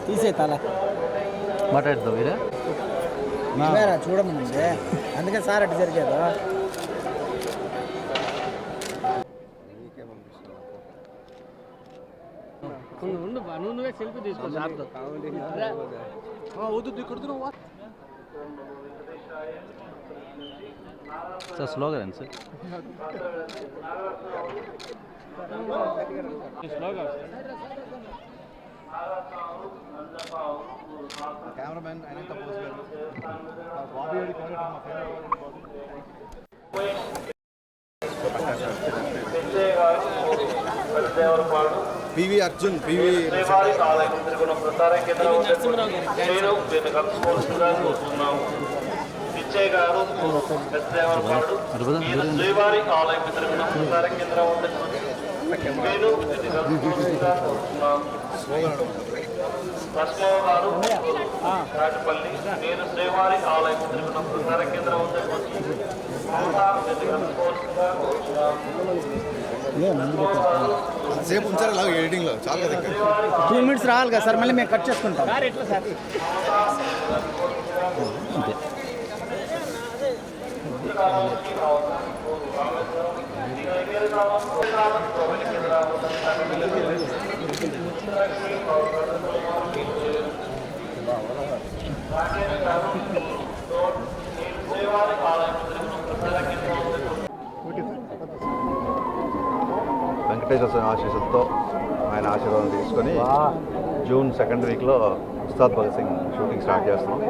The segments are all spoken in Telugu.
తీసేతాలా మాట్లాడుతావు వీరా చూడమండి అందుకే సార్ అటు జరిగేదా నువ్వే సెల్ఫీ తీసుకో సార్తో సార్ స్లోగా రండి సార్ స్లోగా కెమెరామెన్ అయినంత పోస్ట్ గారు బాబీ గారి క్వాలిటీ మా favourite PV Arjun PV Pichaiah గారు పెద్దదేవరపాడు శ్రీవారి ఆలయం తిరుగున ప్రసార కేంద్రం లక్ష్మయ్య గారు రాజపల్లి నేను శ్రీవారి ఆలయం తిరుగున ప్రసార కేంద్రం సేపు ఉంచారు అలాగే ఎడిటింగ్లో చాలా 2 minutes రావాలి కదా సార్ మళ్ళీ మేము కట్ చేసుకుంటాం ఎట్లా సార్ వెంకటేశ్వర స్వామి ఆశీస్సులతో ఆయన ఆశీర్వాదం తీసుకొని జూన్ 2nd వీక్లో ఉస్తాద్ భగత్ సింగ్ షూటింగ్ స్టార్ట్ చేస్తున్నాం.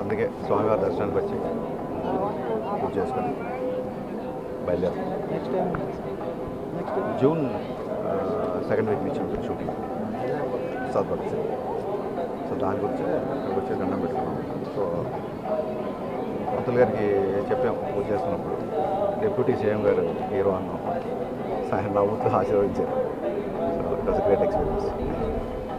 అందుకే స్వామివారి దర్శనానికి వచ్చి పూజ చేసుకొని బయలుదేరుతాం. జూన్ 2nd వీక్ నుంచి ఉంటుంది షూటింగ్ ఉస్తాద్ భగత్ సింగ్. సో దాని గురించి ఇక్కడికి వచ్చి దండం పెట్టుకున్నాం. సో పంతులు గారికి చెప్పాం పూజ చేస్తున్నప్పుడు, డిప్యూటీ సీఎం గారు హీరో అన్నాం. ఆయన నవ్వుతూ ఆశీర్వదించారు. So it was great experience.